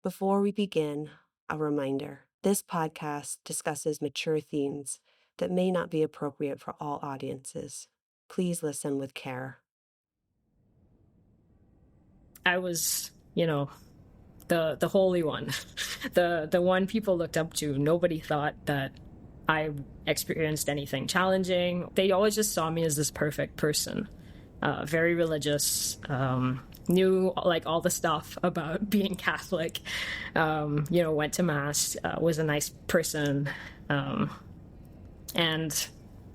Before we begin, a reminder. This podcast discusses mature themes that may not be appropriate for all audiences. Please listen with care. I was, the holy one, the one people looked up to. Nobody thought that I experienced anything challenging. They always just saw me as this perfect person, very religious, knew like all the stuff about being Catholic, went to mass, was a nice person, and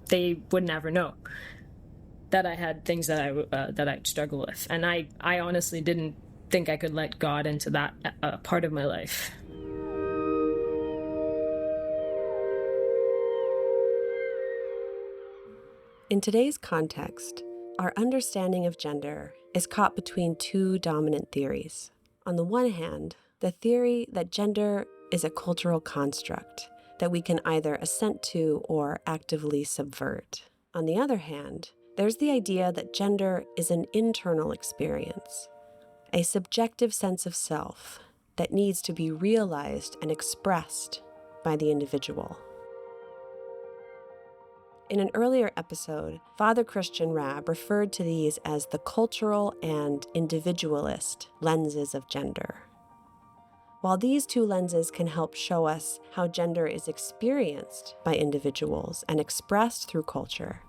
they would never know that I had things that I struggle with. And I honestly didn't think I could let God into that part of my life. In today's context, our understanding of gender is caught between two dominant theories. On the one hand, the theory that gender is a cultural construct that we can either assent to or actively subvert. On the other hand, there's the idea that gender is an internal experience, a subjective sense of self that needs to be realized and expressed by the individual. In an earlier episode, Father Christian Rabb referred to these as the cultural and individualist lenses of gender. While these two lenses can help show us how gender is experienced by individuals and expressed through culture,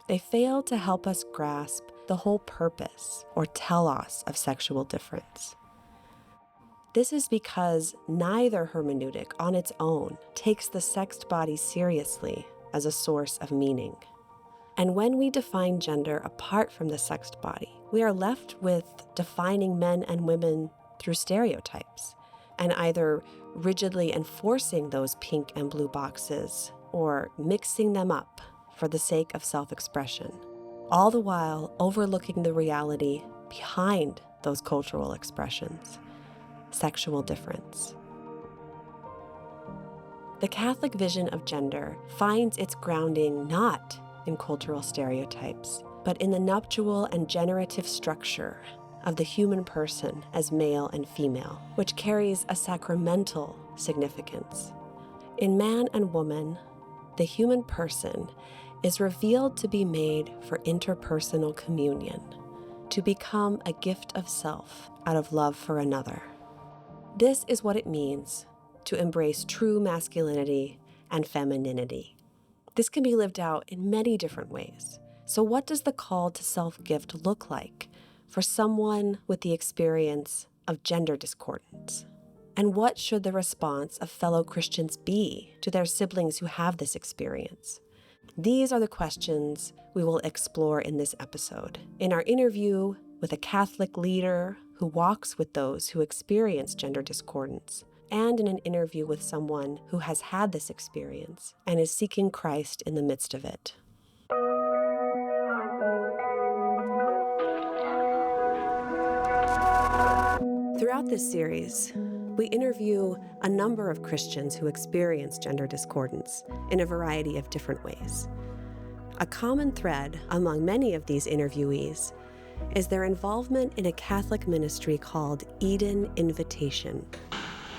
they fail to help us grasp the whole purpose or telos of sexual difference. This is because neither hermeneutic on its own takes the sexed body seriously as a source of meaning. And when we define gender apart from the sexed body, we are left with defining men and women through stereotypes and either rigidly enforcing those pink and blue boxes or mixing them up for the sake of self-expression, all the while overlooking the reality behind those cultural expressions, sexual difference. The Catholic vision of gender finds its grounding not in cultural stereotypes, but in the nuptial and generative structure of the human person as male and female, which carries a sacramental significance. In man and woman, the human person is revealed to be made for interpersonal communion, to become a gift of self out of love for another. This is what it means to embrace true masculinity and femininity. This can be lived out in many different ways. So what does the call to self-gift look like for someone with the experience of gender discordance? And what should the response of fellow Christians be to their siblings who have this experience? These are the questions we will explore in this episode. In our interview with a Catholic leader who walks with those who experience gender discordance, and in an interview with someone who has had this experience and is seeking Christ in the midst of it. Throughout this series, we interview a number of Christians who experience gender discordance in a variety of different ways. A common thread among many of these interviewees is their involvement in a Catholic ministry called Eden Invitation.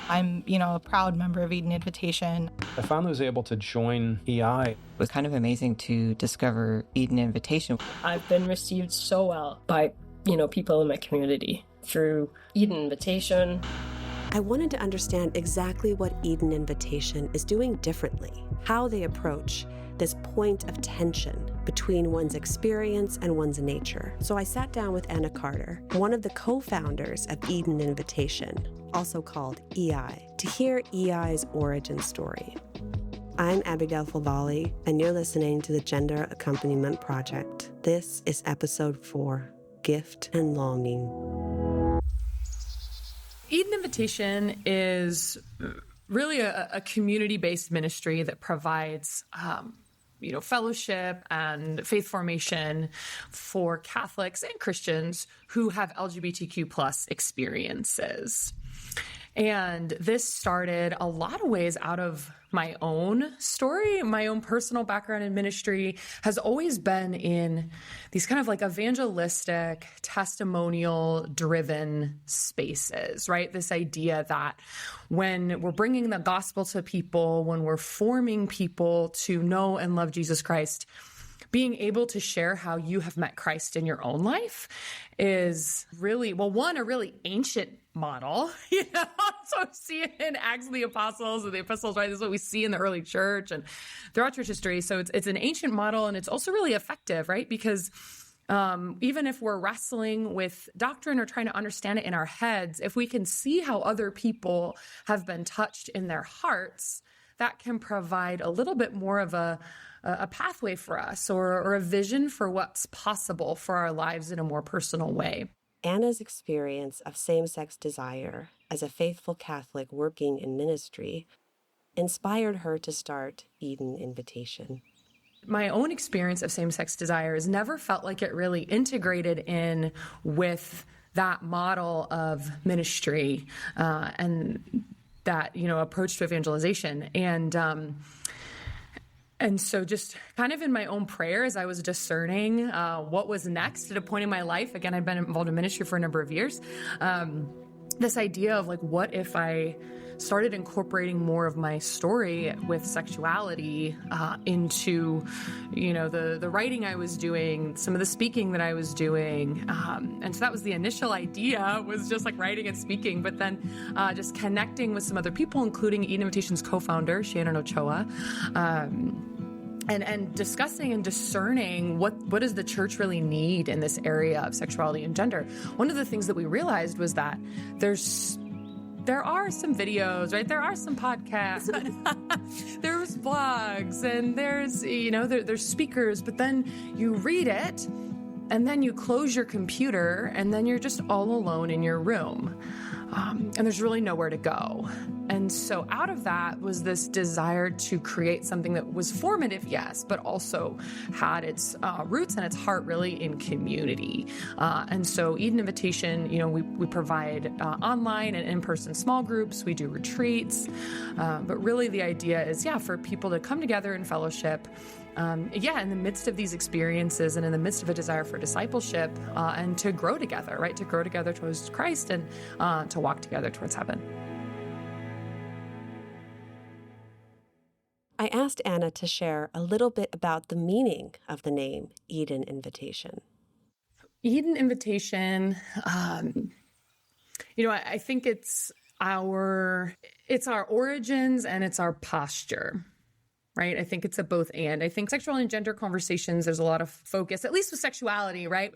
I'm, a proud member of Eden Invitation. I finally was able to join EI. It was kind of amazing to discover Eden Invitation. I've been received so well by, people in my community through Eden Invitation. I wanted to understand exactly what Eden Invitation is doing differently, how they approach this point of tension between one's experience and one's nature. So I sat down with Anna Carter, one of the co-founders of Eden Invitation, also called EI, to hear EI's origin story. I'm Abigail Fulvali, and you're listening to the Gender Accompaniment Project. This is episode 4, Gift and Longing. Eden Invitation is really a community-based ministry that provides fellowship and faith formation for Catholics and Christians who have LGBTQ plus experiences. And this started a lot of ways out of my own story. My own personal background in ministry has always been in these kind of like evangelistic, testimonial driven spaces, right? This idea that when we're bringing the gospel to people, when we're forming people to know and love Jesus Christ, being able to share how you have met Christ in your own life is really, well, one, a really ancient model, so we see it in Acts of the Apostles and the Epistles, right? This is what we see in the early church and throughout church history. So it's an ancient model, and it's also really effective, right? Because even if we're wrestling with doctrine or trying to understand it in our heads, if we can see how other people have been touched in their hearts, that can provide a little bit more of a pathway for us or a vision for what's possible for our lives in a more personal way. Anna's experience of same-sex desire as a faithful Catholic working in ministry inspired her to start Eden Invitation. My own experience of same-sex desire has never felt like it really integrated in with that model of ministry and that, approach to evangelization. And so just kind of in my own prayer as I was discerning what was next at a point in my life, again, I'd been involved in ministry for a number of years, this idea of like, what if I started incorporating more of my story with sexuality into, the writing I was doing, some of the speaking that I was doing. And so that was the initial idea, was just like writing and speaking, but then just connecting with some other people, including Eden Invitation's co-founder, Shannon Ochoa, and discussing and discerning what does the church really need in this area of sexuality and gender. One of the things that we realized was that there are some videos, right? There are some podcasts, there's blogs, and there's speakers, but then you read it and then you close your computer and then you're just all alone in your room. And there's really nowhere to go. And so out of that was this desire to create something that was formative, yes, but also had its roots and its heart really in community. And so Eden Invitation, we provide online and in-person small groups. We do retreats. But really the idea is, for people to come together in fellowship, in the midst of these experiences and in the midst of a desire for discipleship, and to grow together, right? To grow together towards Christ and to walk together towards heaven. I asked Anna to share a little bit about the meaning of the name Eden Invitation. Eden Invitation, I think it's our origins and it's our posture. Right? I think it's a both and. I think sexual and gender conversations, there's a lot of focus, at least with sexuality, right?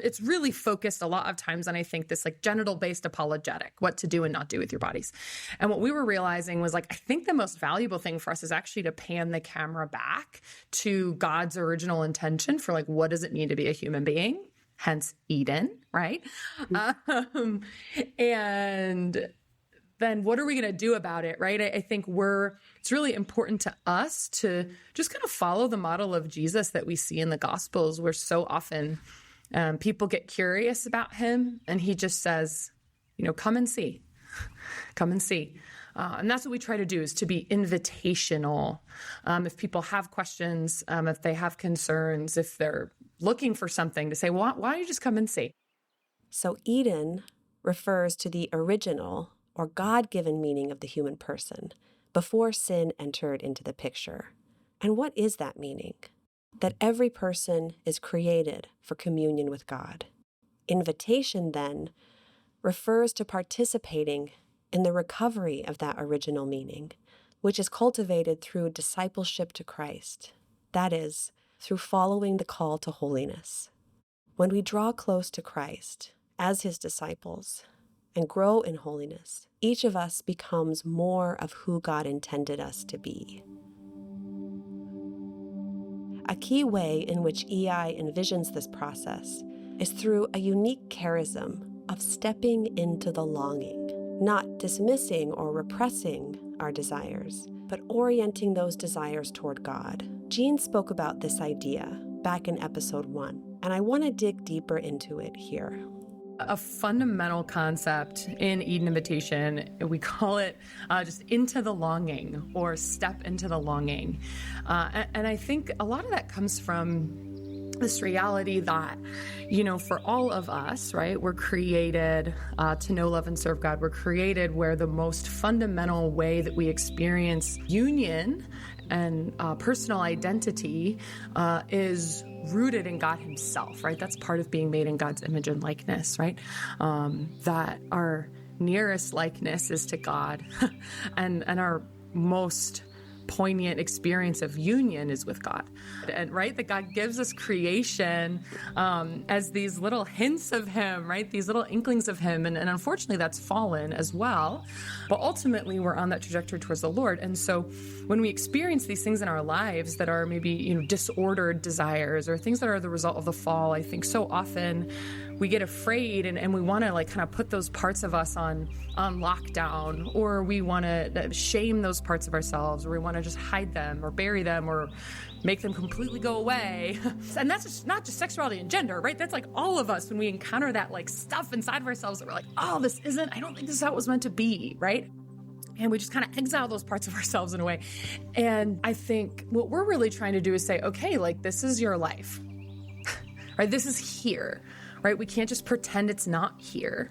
It's really focused a lot of times on, I think, this like genital-based apologetic, what to do and not do with your bodies. And what we were realizing was I think the most valuable thing for us is actually to pan the camera back to God's original intention for what does it mean to be a human being? Hence Eden, right? And then what are we going to do about it, right? I think it's really important to us to just kind of follow the model of Jesus that we see in the Gospels, where so often people get curious about him and he just says, come and see, come and see. And that's what we try to do, is to be invitational. If people have questions, if they have concerns, if they're looking for something, to say, well, why don't you just come and see? So Eden refers to the original or God-given meaning of the human person before sin entered into the picture. And what is that meaning? That every person is created for communion with God. Invitation, then, refers to participating in the recovery of that original meaning, which is cultivated through discipleship to Christ. That is, through following the call to holiness. When we draw close to Christ as his disciples and grow in holiness, each of us becomes more of who God intended us to be. A key way in which EI envisions this process is through a unique charism of stepping into the longing, not dismissing or repressing our desires, but orienting those desires toward God. Jean spoke about this idea back in episode 1, and I want to dig deeper into it here. a fundamental concept in Eden Invitation. We call it just into the longing, or step into the longing. And I think a lot of that comes from this reality that, for all of us, right, we're created to know, love, and serve God. We're created where the most fundamental way that we experience union and personal identity is rooted in God himself, right? That's part of being made in God's image and likeness, right? That our nearest likeness is to God and our most poignant experience of union is with God. And right, that God gives us creation as these little hints of him, right? These little inklings of him. And unfortunately that's fallen as well. But ultimately we're on that trajectory towards the Lord. And so when we experience these things in our lives that are maybe, disordered desires or things that are the result of the fall, I think so often we get afraid and we want to kind of put those parts of us on lockdown, or we want to shame those parts of ourselves, or we want to just hide them or bury them or make them completely go away. And that's just not just sexuality and gender, right? That's all of us when we encounter that stuff inside of ourselves that we're I don't think this is how it was meant to be, right? And we just kind of exile those parts of ourselves in a way. And I think what we're really trying to do is say, okay, this is your life, right? This is here. Right? We can't just pretend it's not here.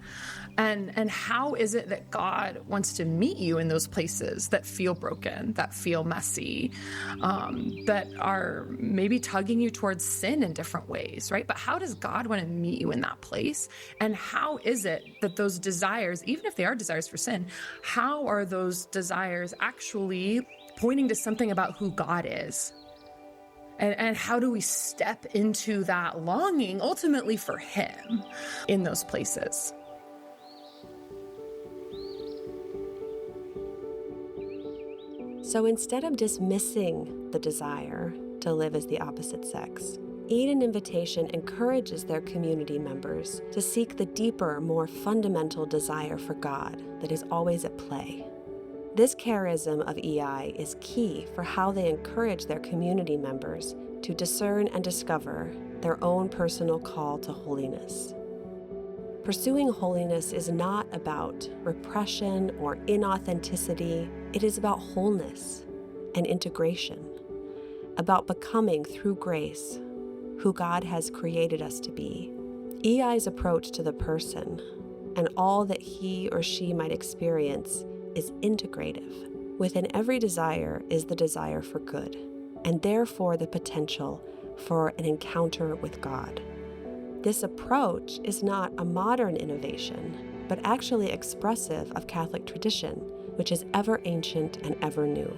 And how is it that God wants to meet you in those places that feel broken, that feel messy, that are maybe tugging you towards sin in different ways, right? But how does God want to meet you in that place? And how is it that those desires, even if they are desires for sin, how are those desires actually pointing to something about who God is? And how do we step into that longing ultimately for him in those places? So instead of dismissing the desire to live as the opposite sex, Eden Invitation encourages their community members to seek the deeper, more fundamental desire for God that is always at play. This charism of EI is key for how they encourage their community members to discern and discover their own personal call to holiness. Pursuing holiness is not about repression or inauthenticity. It is about wholeness and integration, about becoming, through grace, who God has created us to be. EI's approach to the person and all that he or she might experience is integrative. Within every desire is the desire for good, and therefore the potential for an encounter with God. This approach is not a modern innovation, but actually expressive of Catholic tradition, which is ever ancient and ever new.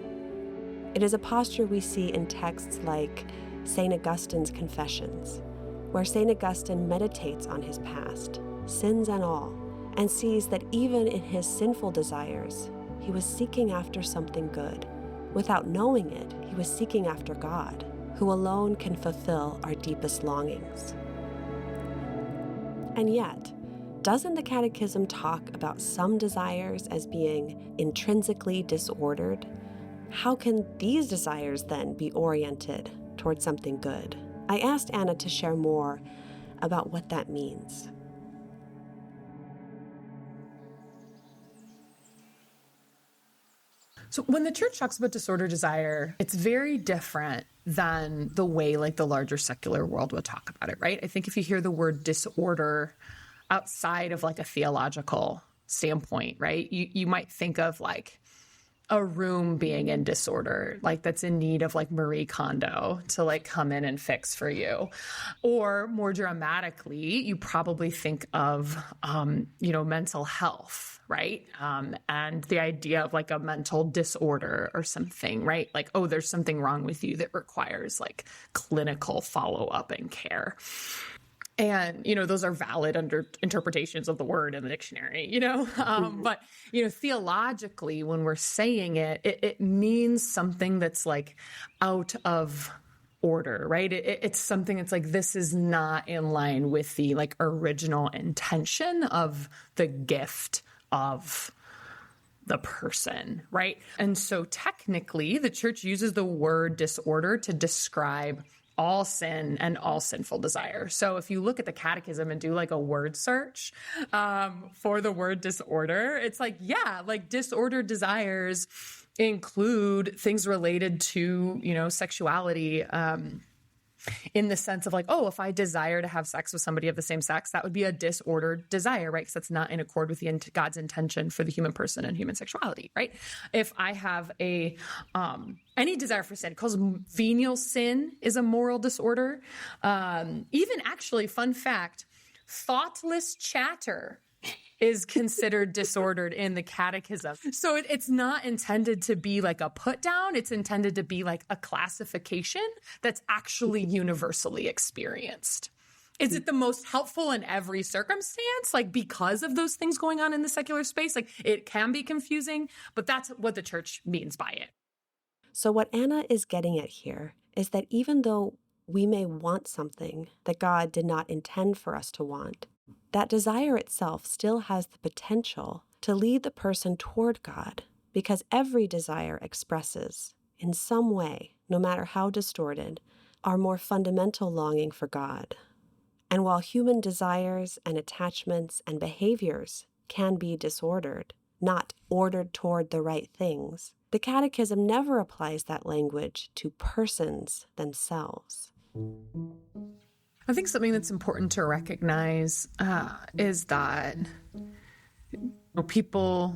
It is a posture we see in texts like St. Augustine's Confessions, where St. Augustine meditates on his past, sins and all, and sees that even in his sinful desires, he was seeking after something good. Without knowing it, he was seeking after God, who alone can fulfill our deepest longings. And yet, doesn't the Catechism talk about some desires as being intrinsically disordered? How can these desires then be oriented towards something good? I asked Anna to share more about what that means. So when the church talks about disordered desire, it's very different than the way the larger secular world would talk about it, right? I think if you hear the word disorder outside of a theological standpoint, right, you might think of a room being in disorder, that's in need of Marie Kondo to come in and fix for you. Or more dramatically, you probably think of, mental health, right? And the idea of a mental disorder or something, right? Oh, there's something wrong with you that requires clinical follow-up and care. And, those are valid under interpretations of the word in the dictionary, but, theologically, when we're saying it, it means something that's out of order, right? It's something that's this is not in line with the original intention of the gift of the person, right? And so technically, the church uses the word disorder to describe all sin and all sinful desire. So if you look at the catechism and do like a word search for the word disorder, it's like, yeah, like disordered desires include things related to, sexuality, in the sense of like, oh, if I desire to have sex with somebody of the same sex, that would be a disordered desire, right? Because that's not in accord with God's intention for the human person and human sexuality, right? If I have any desire for sin, because venial sin is a moral disorder. Even actually, fun fact, thoughtless chatter is considered disordered in the catechism. So it's not intended to be like a put down. It's intended to be like a classification that's actually universally experienced. Is it the most helpful in every circumstance? Like because of those things going on in the secular space, like it can be confusing, but that's what the church means by it. So what Anna is getting at here is that even though we may want something that God did not intend for us to want, that desire itself still has the potential to lead the person toward God, because every desire expresses, in some way, no matter how distorted, our more fundamental longing for God. And while human desires and attachments and behaviors can be disordered, not ordered toward the right things, the Catechism never applies that language to persons themselves. I think something that's important to recognize is that people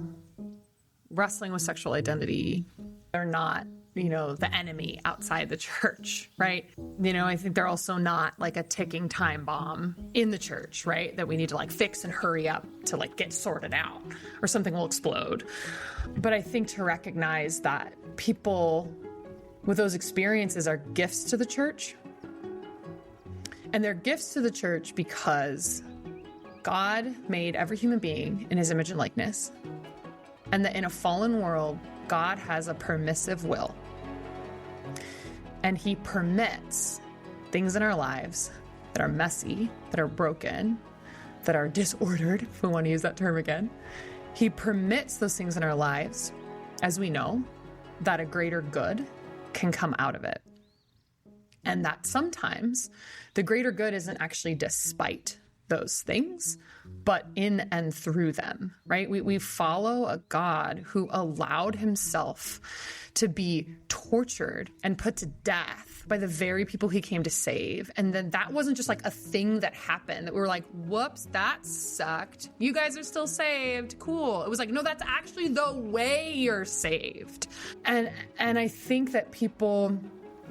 wrestling with sexual identity are not, the enemy outside the church, right? I think they're also not like a ticking time bomb in the church, right? That we need to like fix and hurry up to like get sorted out or something will explode. But I think to recognize that people with those experiences are gifts to the church. And they're gifts to the church because God made every human being in his image and likeness. And that in a fallen world, God has a permissive will. And he permits things in our lives that are messy, that are broken, that are disordered, if we want to use that term again. He permits those things in our lives, as we know, that a greater good can come out of it. And that sometimes the greater good isn't actually despite those things, but in and through them, right? We follow a God who allowed himself to be tortured and put to death by the very people he came to save. And then that wasn't just like a thing that happened that we were like, whoops, that sucked. You guys are still saved. Cool. It was like, no, that's actually the way you're saved. And I think that people,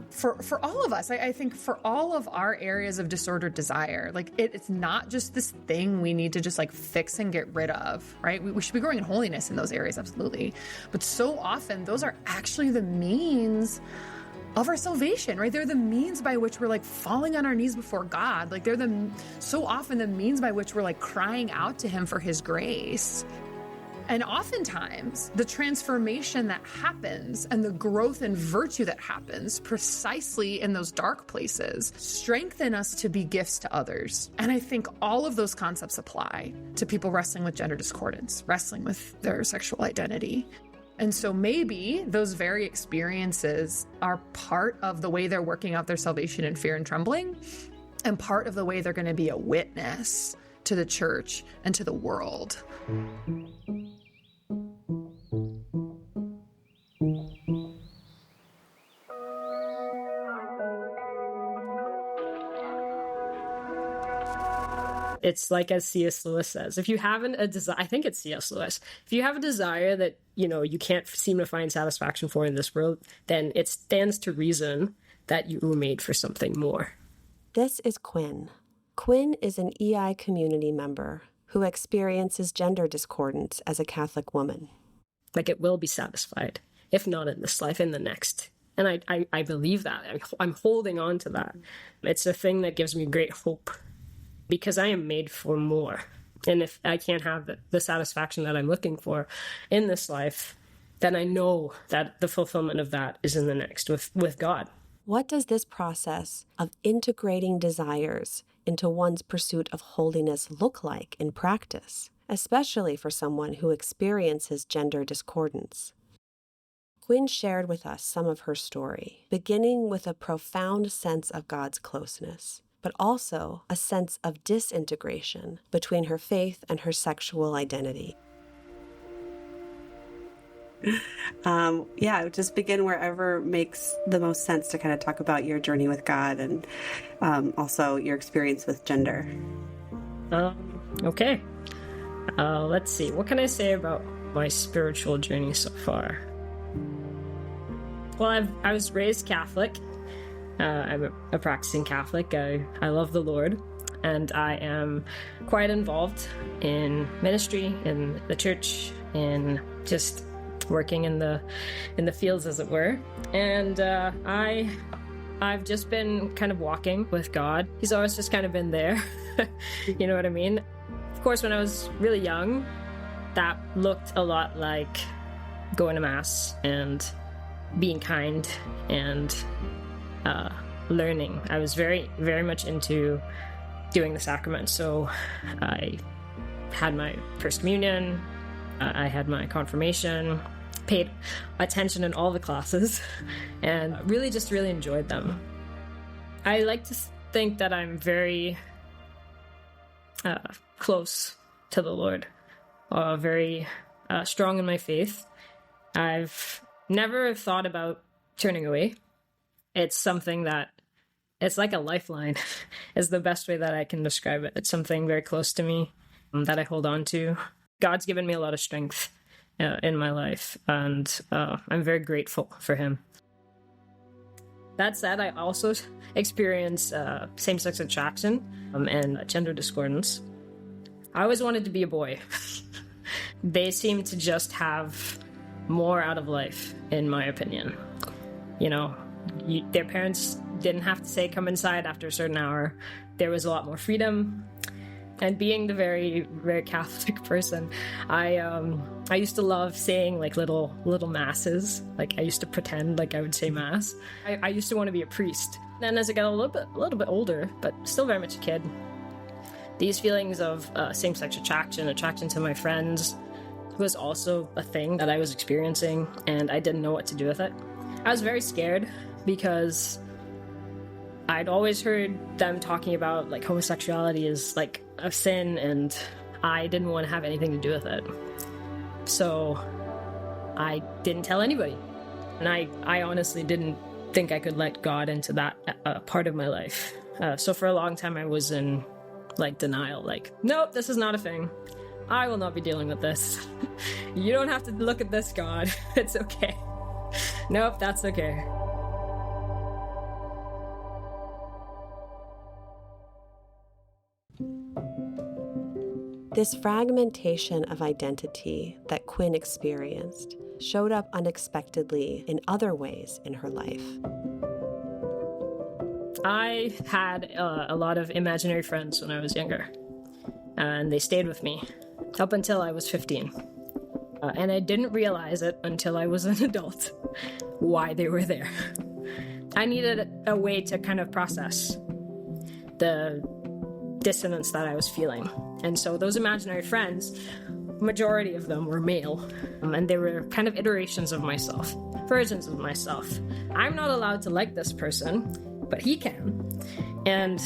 for all of us, I think for all of our areas of disordered desire, like it's not just this thing we need to just like fix and get rid of, right? We should be growing in holiness in those areas, absolutely. But so often those are actually the means of our salvation, right? They're the means by which we're like falling on our knees before God. Like they're so often the means by which we're like crying out to him for his grace. And oftentimes, the transformation that happens and the growth and virtue that happens precisely in those dark places strengthen us to be gifts to others. And I think all of those concepts apply to people wrestling with gender discordance, wrestling with their sexual identity. And so maybe those very experiences are part of the way they're working out their salvation in fear and trembling, and part of the way they're going to be a witness to the church and to the world. It's like, as C.S. Lewis says, if you haven't a desire, I think it's C.S. Lewis, if you have a desire that, you can't seem to find satisfaction for in this world, then it stands to reason that you were made for something more. This is Quinn. Quinn is an EI community member who experiences gender discordance as a Catholic woman. Like, it will be satisfied, if not in this life, in the next. And I believe that. I'm holding on to that. It's a thing that gives me great hope, because I am made for more. And if I can't have the satisfaction that I'm looking for in this life, then I know that the fulfillment of that is in the next with God. What does this process of integrating desires into one's pursuit of holiness look like in practice, especially for someone who experiences gender discordance? Quinn shared with us some of her story, beginning with a profound sense of God's closeness, but also a sense of disintegration between her faith and her sexual identity. Just begin wherever makes the most sense to kind of talk about your journey with God and also your experience with gender. Okay. Let's see. What can I say about my spiritual journey so far? Well, I was raised Catholic. I'm a practicing Catholic. I love the Lord, and I am quite involved in ministry, in the church, in just working in the fields, as it were. And I've just been kind of walking with God. He's always just kind of been there. You know what I mean? Of course, when I was really young, that looked a lot like going to Mass and being kind and learning. I was very, very much into doing the sacrament. So I had my First Communion, I had my confirmation, paid attention in all the classes, and really enjoyed them. I like to think that I'm very close to the Lord, very strong in my faith. I've never thought about turning away. It's something that, it's like a lifeline, is the best way that I can describe it. It's something very close to me that I hold on to. God's given me a lot of strength in my life, and I'm very grateful for him. That said, I also experience same-sex attraction and gender discordance. I always wanted to be a boy. They seem to just have more out of life, in my opinion. You know, their parents didn't have to say, come inside after a certain hour. There was a lot more freedom. And being the very, very Catholic person, I used to love saying like little masses. Like I used to pretend like I would say mass. I used to want to be a priest. Then as I got a little bit older, but still very much a kid, these feelings of same-sex attraction to my friends was also a thing that I was experiencing, and I didn't know what to do with it. I was very scared because I'd always heard them talking about like homosexuality is like a sin, and I didn't want to have anything to do with it. So I didn't tell anybody. And I honestly didn't think I could let God into that part of my life. So for a long time I was in like denial, like, nope, this is not a thing. I will not be dealing with this. You don't have to look at this, God. It's okay. Nope, that's okay. This fragmentation of identity that Quinn experienced showed up unexpectedly in other ways in her life. I had a lot of imaginary friends when I was younger, and they stayed with me up until I was 15. And I didn't realize it until I was an adult, why they were there. I needed a way to kind of process the dissonance that I was feeling. And so those imaginary friends, majority of them were male, and they were kind of iterations of myself, versions of myself. I'm not allowed to like this person, but he can. And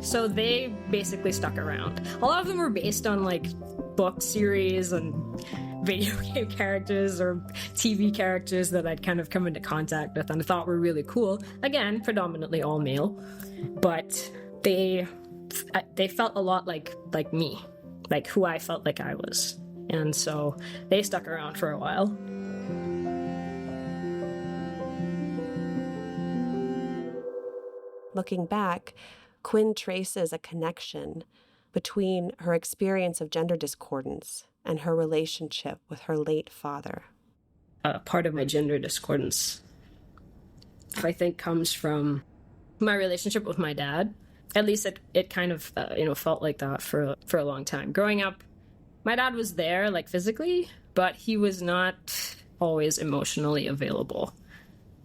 so they basically stuck around. A lot of them were based on like book series and video game characters or TV characters that I'd kind of come into contact with and I thought were really cool. Again, predominantly all male, but they felt a lot like me, like who I felt like I was. And so they stuck around for a while. Looking back, Quinn traces a connection between her experience of gender discordance and her relationship with her late father. Part of my gender discordance, I think, comes from my relationship with my dad. At least it kind of felt like that for a long time. Growing up, my dad was there, like physically, but he was not always emotionally available.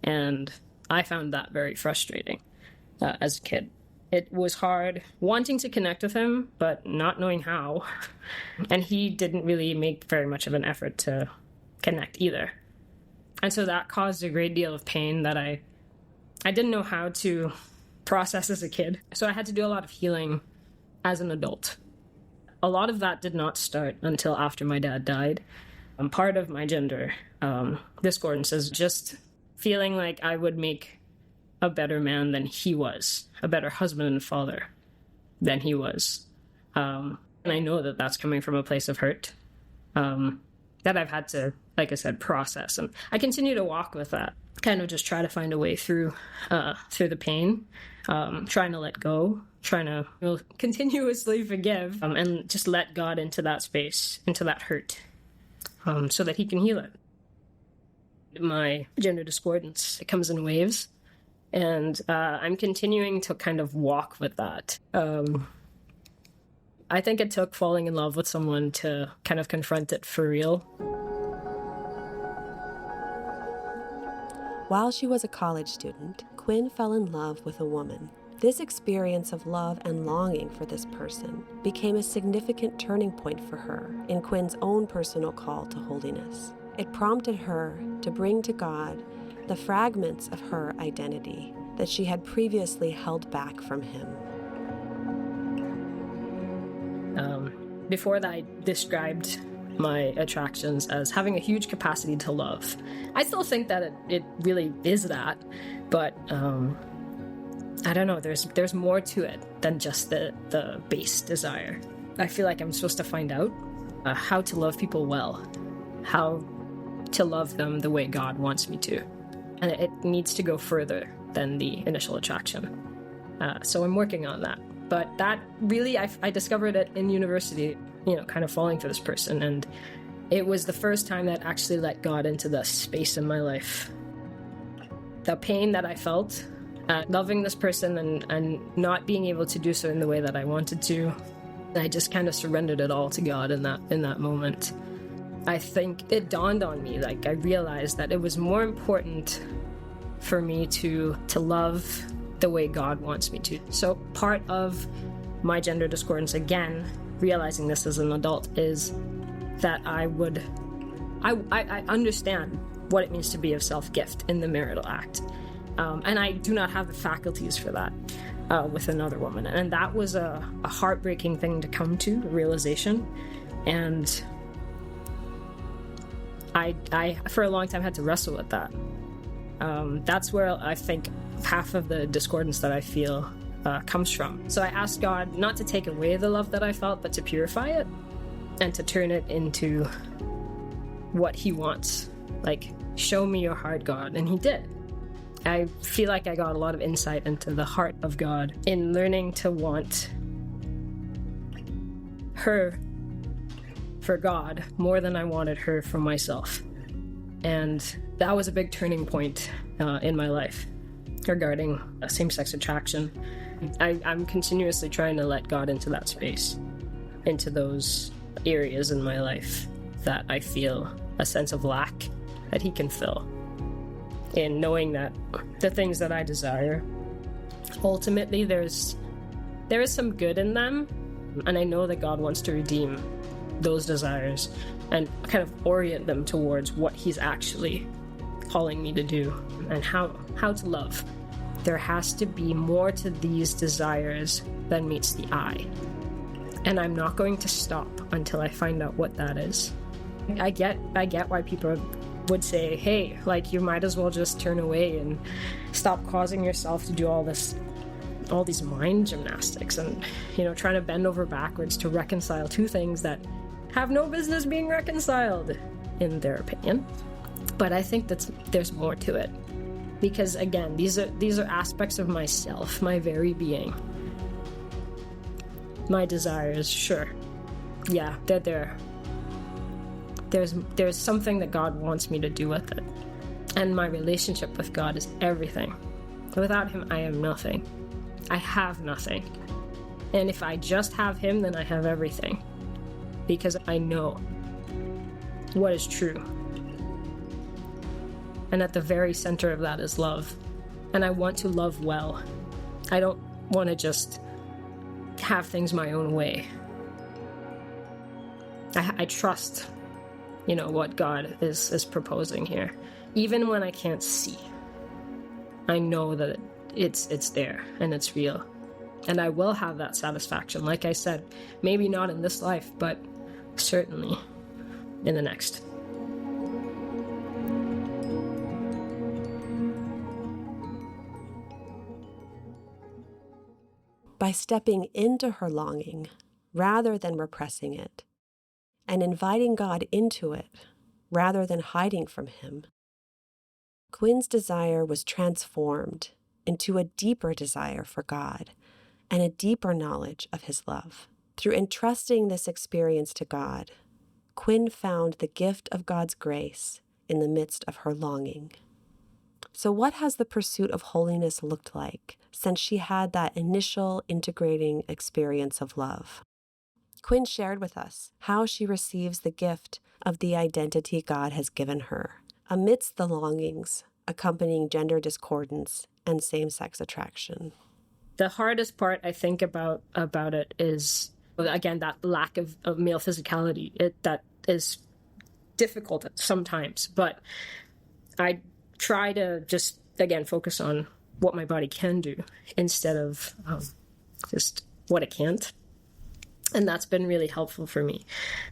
And I found that very frustrating as a kid. It was hard wanting to connect with him, but not knowing how. And he didn't really make very much of an effort to connect either. And so that caused a great deal of pain that I didn't know how to process as a kid. So I had to do a lot of healing as an adult. A lot of that did not start until after my dad died. Part of my gender discordance is just feeling like I would make a better man than he was, a better husband and father than he was. And I know that that's coming from a place of hurt that I've had to, like I said, process. And I continue to walk with that, kind of just try to find a way through the pain, trying to let go, trying to continuously forgive, and just let God into that space, into that hurt, so that he can heal it. My gender discordance, it comes in waves, and I'm continuing to kind of walk with that. I think it took falling in love with someone to kind of confront it for real. While she was a college student, Quinn fell in love with a woman. This experience of love and longing for this person became a significant turning point for her in Quinn's own personal call to holiness. It prompted her to bring to God the fragments of her identity that she had previously held back from him. Before that, I described my attractions as having a huge capacity to love. I still think that it really is that, but I don't know, there's more to it than just the base desire. I feel like I'm supposed to find out how to love people well, how to love them the way God wants me to. And it needs to go further than the initial attraction. So I'm working on that. But that really, I discovered it in university, kind of falling for this person. And it was the first time that actually let God into the space in my life. The pain that I felt, loving this person and not being able to do so in the way that I wanted to, I just kind of surrendered it all to God in that moment. I think it dawned on me, like I realized that it was more important for me to love the way God wants me to. So part of my gender discordance, again, realizing this as an adult, is that I understand what it means to be of self-gift in the marital act. And I do not have the faculties for that with another woman. And that was a heartbreaking thing to come to, a realization. And I for a long time had to wrestle with that. That's where I think half of the discordance that I feel comes from. So I asked God not to take away the love that I felt, but to purify it and to turn it into what he wants. Like, show me your heart, God. And he did. I feel like I got a lot of insight into the heart of God in learning to want her for God more than I wanted her for myself. And that was a big turning point in my life regarding same-sex attraction. I'm continuously trying to let God into that space, into those areas in my life that I feel a sense of lack that he can fill. In knowing that the things that I desire, ultimately there is some good in them, and I know that God wants to redeem those desires and kind of orient them towards what he's actually calling me to do and how to love. There has to be more to these desires than meets the eye. And I'm not going to stop until I find out what that is. I get why people would say, hey, like, you might as well just turn away and stop causing yourself to do all these mind gymnastics and, trying to bend over backwards to reconcile two things that have no business being reconciled, in their opinion. But I think there's more to it. Because again, these are aspects of myself, my very being. My desires, sure. Yeah, they're there. There's something that God wants me to do with it. And my relationship with God is everything. Without him, I am nothing. I have nothing. And if I just have him, then I have everything. Because I know what is true. And at the very center of that is love. And I want to love well. I don't want to just have things my own way. I trust what God is proposing here. Even when I can't see, I know that it's there and it's real. And I will have that satisfaction. Like I said, maybe not in this life, but certainly in the next. By stepping into her longing rather than repressing it, and inviting God into it rather than hiding from him, Quinn's desire was transformed into a deeper desire for God and a deeper knowledge of his love. Through entrusting this experience to God, Quinn found the gift of God's grace in the midst of her longing. So what has the pursuit of holiness looked like since she had that initial integrating experience of love? Quinn shared with us how she receives the gift of the identity God has given her amidst the longings accompanying gender discordance and same-sex attraction. The hardest part I think about it is, again, that lack of male physicality. That is difficult sometimes, but I try to just, again, focus on what my body can do instead of just what it can't. And that's been really helpful for me.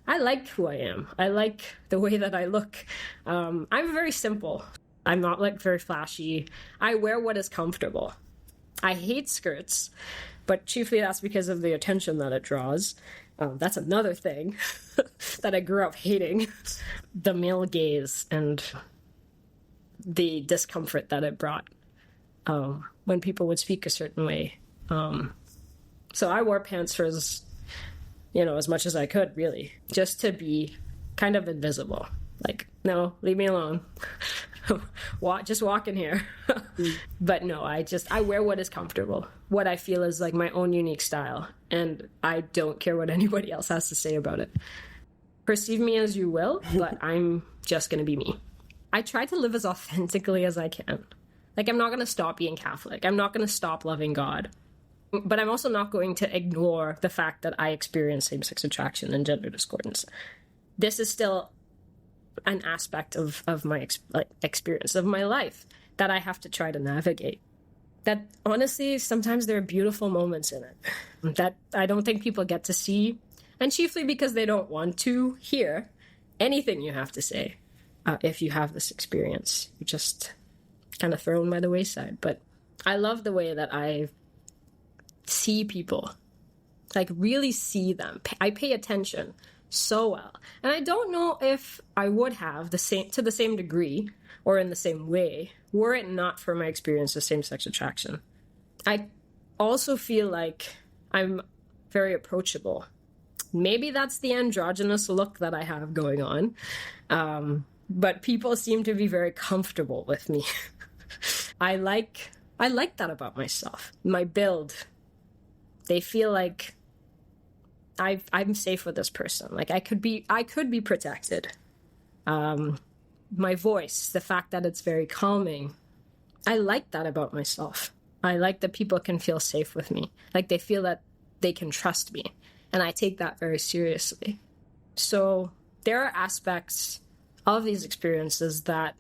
I like who I am. I like the way that I look. I'm very simple. I'm not very flashy. I wear what is comfortable. I hate skirts, but chiefly that's because of the attention that it draws. That's another thing that I grew up hating. The male gaze and the discomfort that it brought when people would speak a certain way. So I wore pants for as much as I could, really, just to be kind of invisible. Like, no, leave me alone. Just walk in here. But no, I wear what is comfortable, what I feel is like my own unique style, and I don't care what anybody else has to say about it. Perceive me as you will, but I'm just going to be me. I try to live as authentically as I can. Like, I'm not going to stop being Catholic. I'm not going to stop loving God. But I'm also not going to ignore the fact that I experience same-sex attraction and gender discordance. This is still an aspect of my experience of my life that I have to try to navigate. That honestly, sometimes there are beautiful moments in it that I don't think people get to see, and chiefly because they don't want to hear anything you have to say. If you have this experience, you're just kind of thrown by the wayside. But I love the way that I see people, like really see them. I pay attention so well. And I don't know if I would have to the same degree or in the same way were it not for my experience of same-sex attraction. I also feel like I'm very approachable. Maybe that's the androgynous look that I have going on. But people seem to be very comfortable with me. I like that about myself. My build. They feel like I'm safe with this person. Like I could be protected. My voice, the fact that it's very calming. I like that about myself. I like that people can feel safe with me. Like they feel that they can trust me. And I take that very seriously. So there are aspects of these experiences that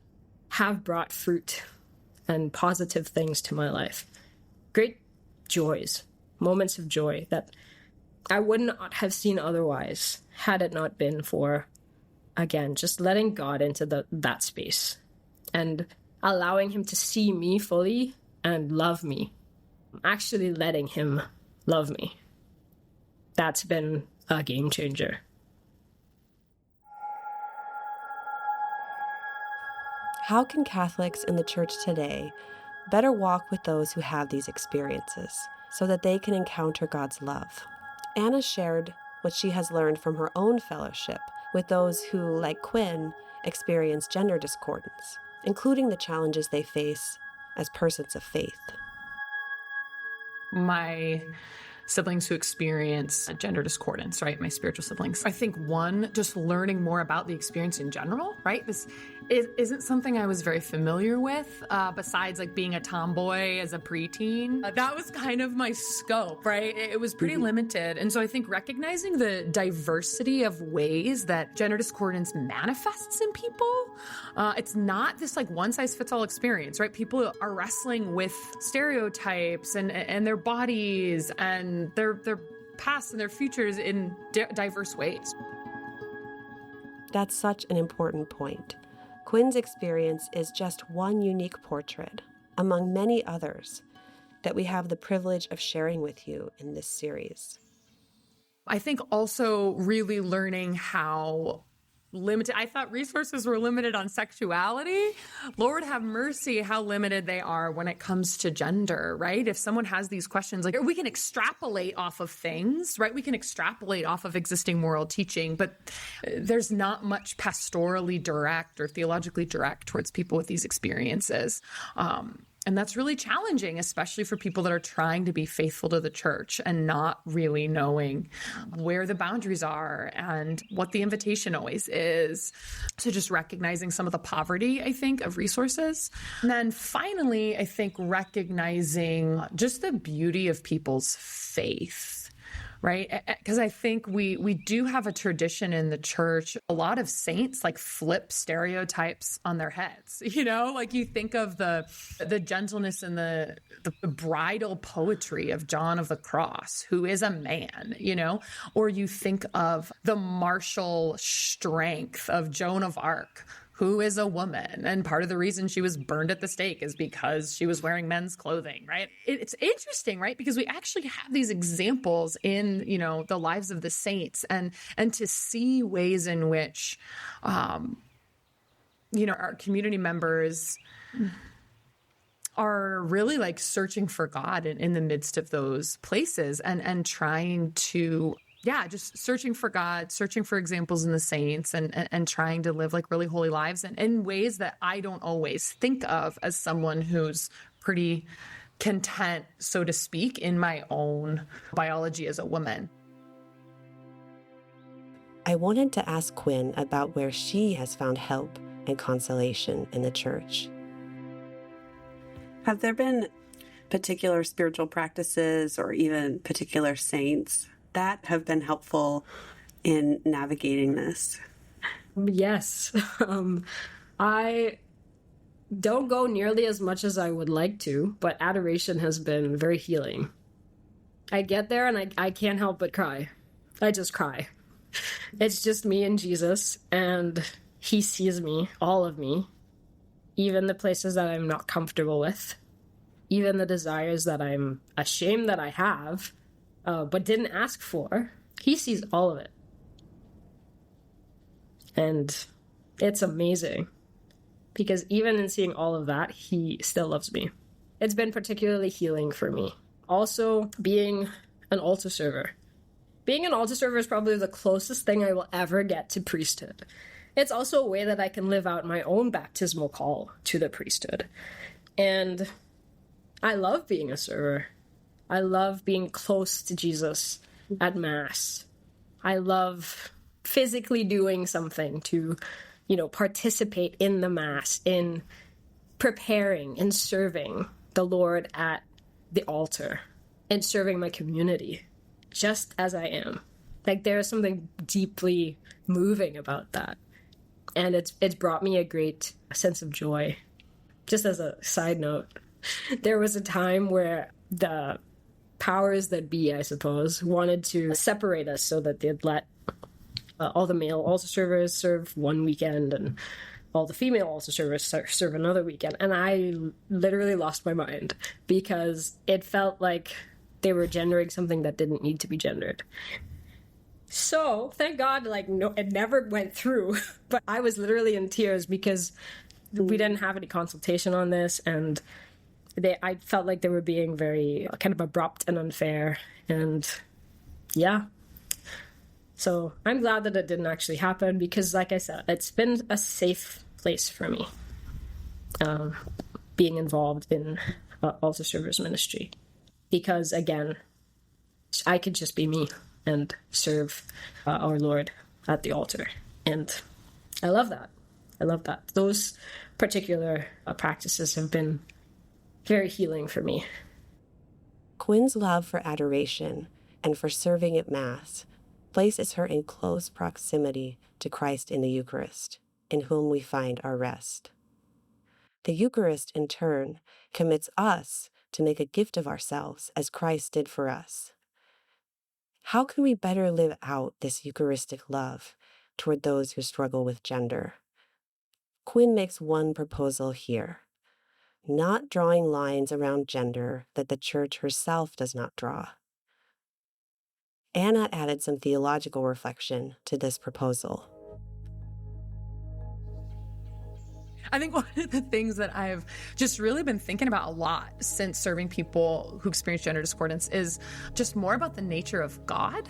have brought fruit and positive things to my life. Great joys, moments of joy that I would not have seen otherwise had it not been for, again, just letting God into that space and allowing him to see me fully and love me. Actually letting him love me. That's been a game changer. How can Catholics in the Church today better walk with those who have these experiences so that they can encounter God's love? Anna shared what she has learned from her own fellowship with those who, like Quinn, experience gender discordance, including the challenges they face as persons of faith. My siblings who experience gender discordance, right? My spiritual siblings. I think one, just learning more about the experience in general, right? This isn't something I was very familiar with, besides like being a tomboy as a preteen. That was kind of my scope, right? It was pretty limited. And so I think recognizing the diversity of ways that gender discordance manifests in people, it's not this like one size fits all experience, right? People are wrestling with stereotypes and their bodies and their past and their futures in diverse ways. That's such an important point. Quinn's experience is just one unique portrait among many others that we have the privilege of sharing with you in this series. I think also really learning how limited, I thought resources were limited on sexuality. Lord have mercy how limited they are when it comes to gender, right? If someone has these questions, like we can extrapolate off of things, right? We can extrapolate off of existing moral teaching, but there's not much pastorally direct or theologically direct towards people with these experiences. And that's really challenging, especially for people that are trying to be faithful to the church and not really knowing where the boundaries are and what the invitation always is. So just recognizing some of the poverty, I think, of resources. And then finally, I think recognizing just the beauty of people's faith. Right? Because I think we do have a tradition in the church. A lot of saints like flip stereotypes on their heads. You know, like you think of the gentleness and the bridal poetry of John of the Cross, who is a man, you know, or you think of the martial strength of Joan of Arc, who is a woman. And part of the reason she was burned at the stake is because she was wearing men's clothing, right? It's interesting, right? Because we actually have these examples in, you know, the lives of the saints and to see ways in which, you know, our community members are really like searching for God in the midst of those places and trying to just searching for God, searching for examples in the saints and trying to live like really holy lives and in ways that I don't always think of as someone who's pretty content, so to speak, in my own biology as a woman. I wanted to ask Quinn about where she has found help and consolation in the church. Have there been particular spiritual practices or even particular saints that have been helpful in navigating this? Yes. I don't go nearly as much as I would like to, but adoration has been very healing. I get there and I can't help but cry. I just cry. It's just me and Jesus, and he sees me, all of me, even the places that I'm not comfortable with, even the desires that I'm ashamed that I have, but didn't ask for. He sees all of it. And it's amazing. Because even in seeing all of that, he still loves me. It's been particularly healing for me. Also, being an altar server. Being an altar server is probably the closest thing I will ever get to priesthood. It's also a way that I can live out my own baptismal call to the priesthood. And I love being a server. I love being close to Jesus at Mass. I love physically doing something to, participate in the Mass, in preparing and serving the Lord at the altar and serving my community just as I am. Like, there is something deeply moving about that. And it's brought me a great sense of joy. Just as a side note, there was a time where the powers that be, I suppose, wanted to separate us so that they'd let all the male altar servers serve one weekend and all the female altar servers serve another weekend. And I literally lost my mind because it felt like they were gendering something that didn't need to be gendered. So thank God, no, it never went through, but I was literally in tears because we didn't have any consultation on this, and I felt like they were being very kind of abrupt and unfair, and yeah. So I'm glad that it didn't actually happen because, like I said, it's been a safe place for me, being involved in altar servers ministry. Because, again, I could just be me and serve our Lord at the altar. And I love that. I love that. Those particular practices have been very healing for me. Quinn's love for adoration and for serving at Mass places her in close proximity to Christ in the Eucharist, in whom we find our rest. The Eucharist, in turn, commits us to make a gift of ourselves as Christ did for us. How can we better live out this Eucharistic love toward those who struggle with gender? Quinn makes one proposal here: not drawing lines around gender that the Church herself does not draw. Anna added some theological reflection to this proposal. I think one of the things that I've just really been thinking about a lot since serving people who experience gender discordance is just more about the nature of God.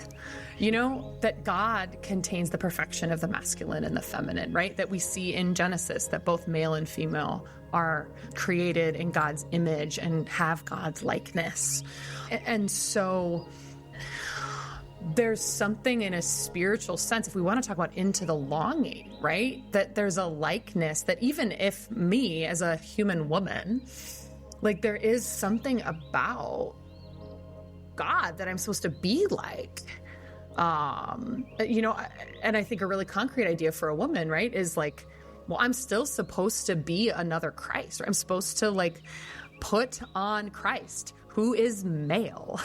You know, that God contains the perfection of the masculine and the feminine, right? That we see in Genesis, that both male and female are created in God's image and have God's likeness. And so there's something in a spiritual sense, if we want to talk about into the longing, right? That there's a likeness that even if me as a human woman, like there is something about God that I'm supposed to be like. You know, and I think a really concrete idea for a woman, right, is like, well, I'm still supposed to be another Christ, right? I'm supposed to like put on Christ, who is male,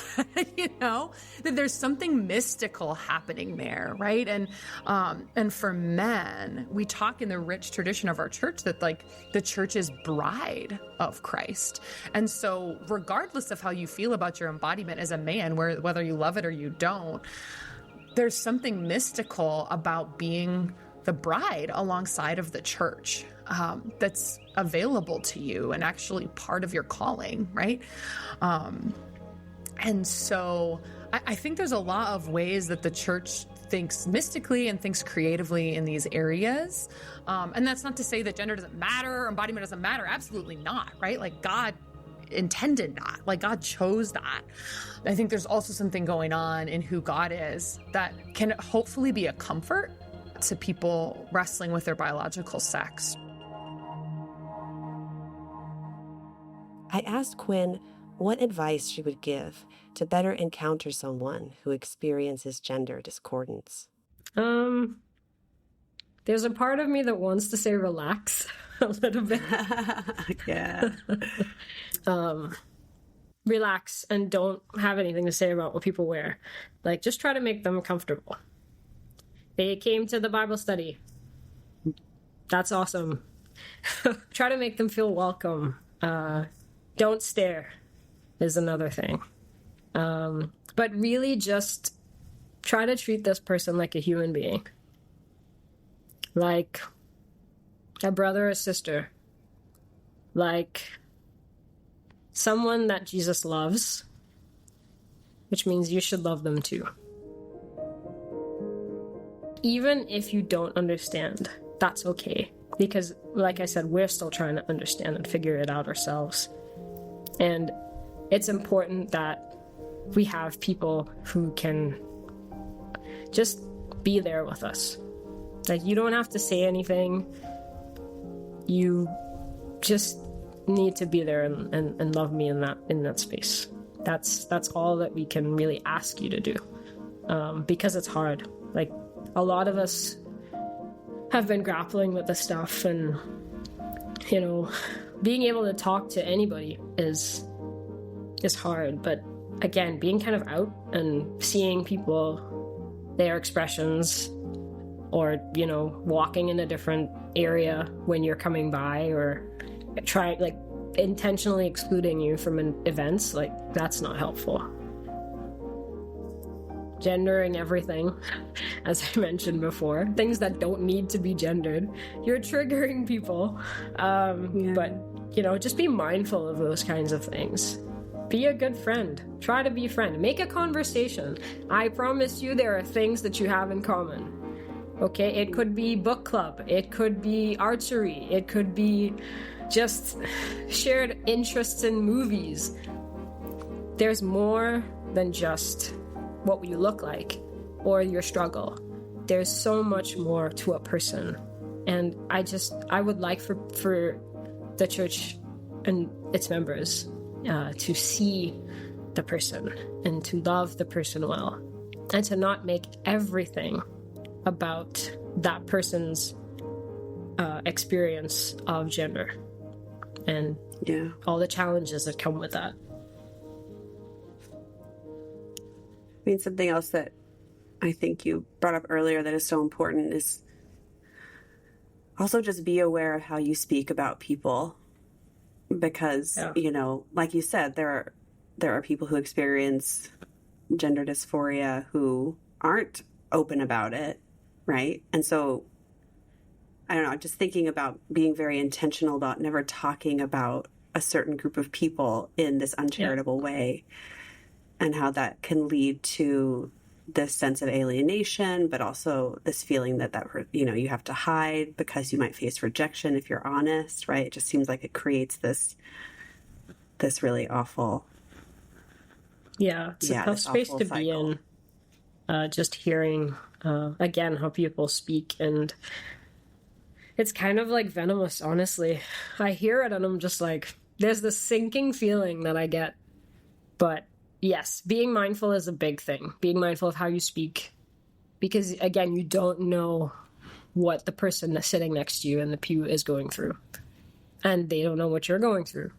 you know, that there's something mystical happening there, right? And for men, we talk in the rich tradition of our church that like the church is bride of Christ. And so regardless of how you feel about your embodiment as a man, whether you love it or you don't, there's something mystical about being the bride alongside of the church that's available to you and actually part of your calling, right? And so I think there's a lot of ways that the church thinks mystically and thinks creatively in these areas. And that's not to say that gender doesn't matter or embodiment doesn't matter. Absolutely not, right? Like God intended that, like God chose that. I think there's also something going on in who God is that can hopefully be a comfort to people wrestling with their biological sex. I asked Quinn what advice she would give to better encounter someone who experiences gender discordance. There's a part of me that wants to say relax a little bit. Yeah. Relax and don't have anything to say about what people wear. Like, just try to make them comfortable. They came to the Bible study. That's awesome. Try to make them feel welcome. Don't stare is another thing. But really just try to treat this person like a human being. Like a brother or sister. Like someone that Jesus loves, which means you should love them too. Even if you don't understand, that's okay. Because, like I said, we're still trying to understand and figure it out ourselves. And it's important that we have people who can just be there with us. Like, you don't have to say anything. You just need to be there and love me in that space. That's all that we can really ask you to do. Because it's hard. Like, a lot of us have been grappling with this stuff, and, you know, being able to talk to anybody is hard. But again, being kind of out and seeing people, their expressions, or, you know, walking in a different area when you're coming by, or intentionally excluding you from events, like, that's not helpful. Gendering everything, as I mentioned before, things that don't need to be gendered, you're triggering people. But, you know, just be mindful of those kinds of things. Be a good friend. Try to be a friend. Make a conversation. I promise you there are things that you have in common. Okay? It could be book club. It could be archery. It could be just shared interests in movies. There's more than just what you look like or your struggle. There's so much more to a person. And I would like for the church and its members to see the person and to love the person well, and to not make everything about that person's experience of gender and all the challenges that come with that. I mean, something else that I think you brought up earlier that is so important is also just be aware of how you speak about people, because, like you said, there are people who experience gender dysphoria who aren't open about it, right? And so, I don't know, just thinking about being very intentional about never talking about a certain group of people in this uncharitable way, and how that can lead to this sense of alienation, but also this feeling that you have to hide because you might face rejection if you're honest, right? It just seems like it creates this really awful. It's a tough space to be in. Just hearing again how people speak, and it's kind of like venomous, honestly. I hear it and I'm just like, there's this sinking feeling that I get. But yes, being mindful is a big thing. Being mindful of how you speak. Because, again, you don't know what the person that's sitting next to you in the pew is going through. And they don't know what you're going through.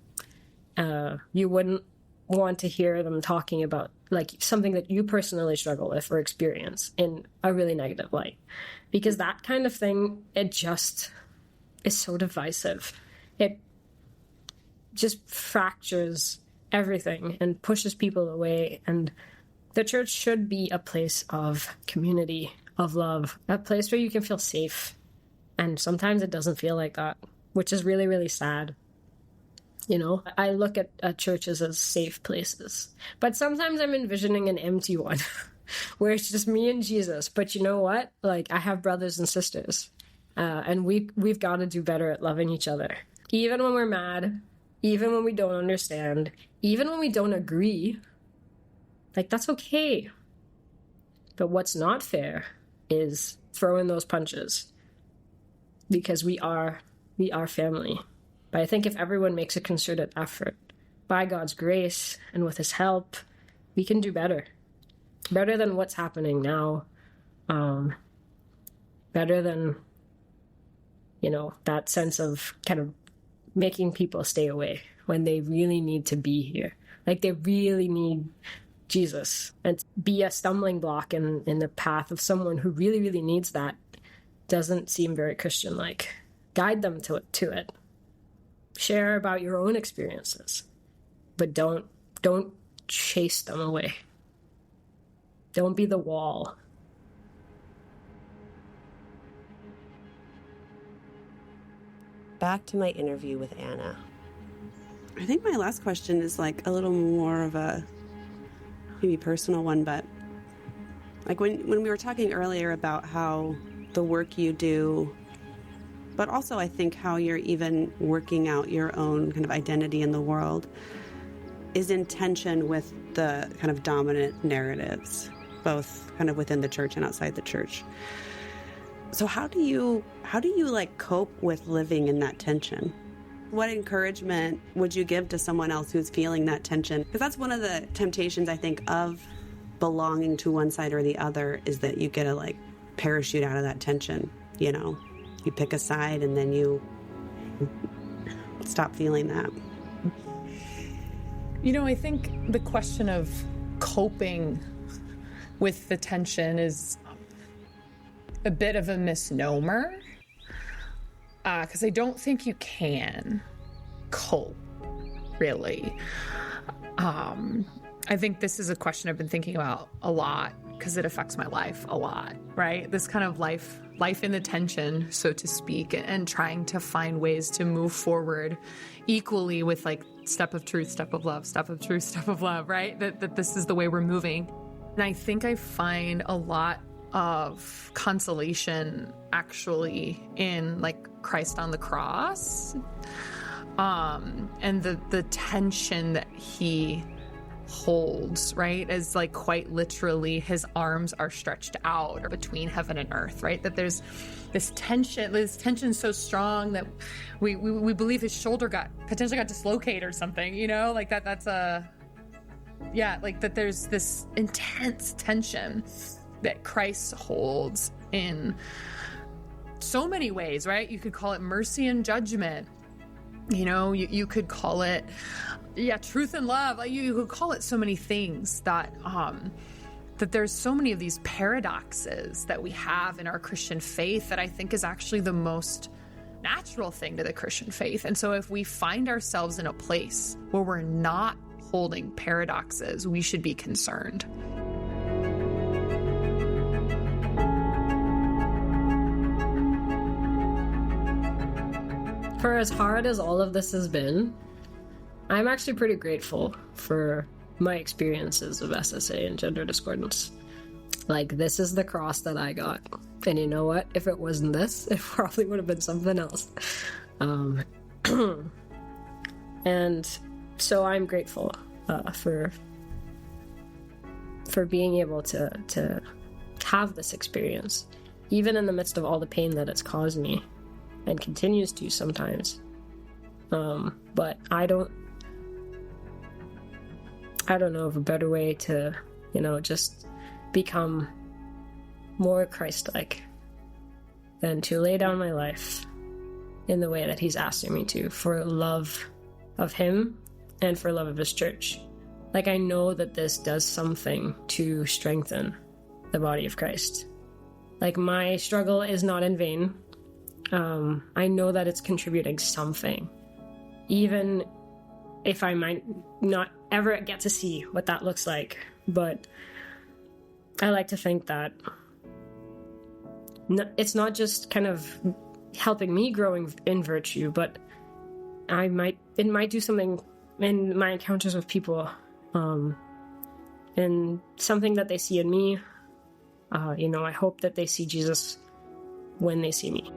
You wouldn't want to hear them talking about, like, something that you personally struggle with or experience in a really negative light. Because that kind of thing, it just is so divisive. It just fractures everything and pushes people away. And the church should be a place of community, of love, a place where you can feel safe. And sometimes it doesn't feel like that, which is really, really sad. I look at churches as safe places, but sometimes I'm envisioning an empty one where it's just me and Jesus. But you know what? Like, I have brothers and sisters, and we've got to do better at loving each other, even when we're mad, even when we don't understand, even when we don't agree. Like, that's okay. But what's not fair is throwing those punches, because we are family. But I think if everyone makes a concerted effort, by God's grace and with his help, we can do better. Better than what's happening now. Better than, that sense of kind of making people stay away when they really need to be here. Like, they really need Jesus. And be a stumbling block in the path of someone who really, really needs that doesn't seem very Christian-like. Guide them to it. Share about your own experiences, but don't chase them away. Don't be the wall. Back to my interview with Anna. I think my last question is like a little more of a maybe personal one, but like when we were talking earlier about how the work you do, but also I think how you're even working out your own kind of identity in the world, is in tension with the kind of dominant narratives, both kind of within the church and outside the church. So how do you like cope with living in that tension? What encouragement would you give to someone else who's feeling that tension? Because that's one of the temptations, I think, of belonging to one side or the other, is that you get to like parachute out of that tension, You pick a side and then you stop feeling that. I think the question of coping with the tension is a bit of a misnomer, because I don't think you can cope, really. I think this is a question I've been thinking about a lot, because it affects my life a lot, right? This kind of life in the tension, so to speak, and trying to find ways to move forward equally with like step of truth, step of love, step of truth, step of love, right? That this is the way we're moving. And I think I find a lot of consolation actually in like Christ on the cross, and the tension that he holds, right, as like quite literally his arms are stretched out between heaven and earth, right? That there's this tension so strong that we believe his shoulder potentially got dislocated or something, you know, like that's like that there's this intense tension that Christ holds in so many ways, right? You could call it mercy and judgment. You know, you could call it, truth and love. Like you could call it so many things that there's so many of these paradoxes that we have in our Christian faith that I think is actually the most natural thing to the Christian faith. And so if we find ourselves in a place where we're not holding paradoxes, we should be concerned. For as hard as all of this has been, I'm actually pretty grateful for my experiences of SSA and gender discordance. Like, this is the cross that I got. And you know what? If it wasn't this, it probably would have been something else. And so I'm grateful for being able to have this experience, even in the midst of all the pain that it's caused me. And continues to sometimes. But I don't know of a better way to, just become more Christ-like than to lay down my life in the way that he's asking me to, for love of him and for love of his church. Like, I know that this does something to strengthen the body of Christ. Like, my struggle is not in vain. I know that it's contributing something, even if I might not ever get to see what that looks like. But I like to think that it's not just kind of helping me growing in virtue, but it might do something in my encounters with people, and something that they see in me. I hope that they see Jesus when they see me.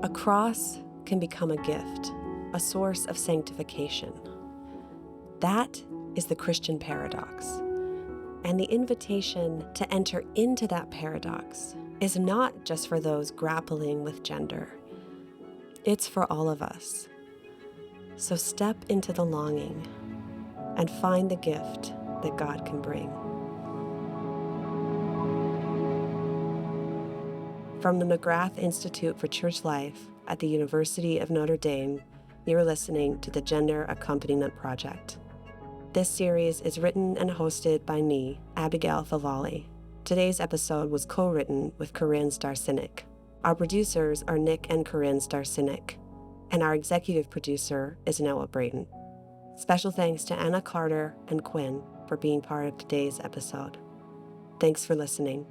A cross can become a gift, a source of sanctification. That is the Christian paradox. And the invitation to enter into that paradox is not just for those grappling with gender. It's for all of us. So step into the longing and find the gift that God can bring. From the McGrath Institute for Church Life at the University of Notre Dame, you're listening to the Gender Accompaniment Project. This series is written and hosted by me, Abigail Favali. Today's episode was co-written with Corinne Starsinik. Our producers are Nick and Corinne Starsinik, and our executive producer is Noah Braden. Special thanks to Anna Carter and Quinn for being part of today's episode. Thanks for listening.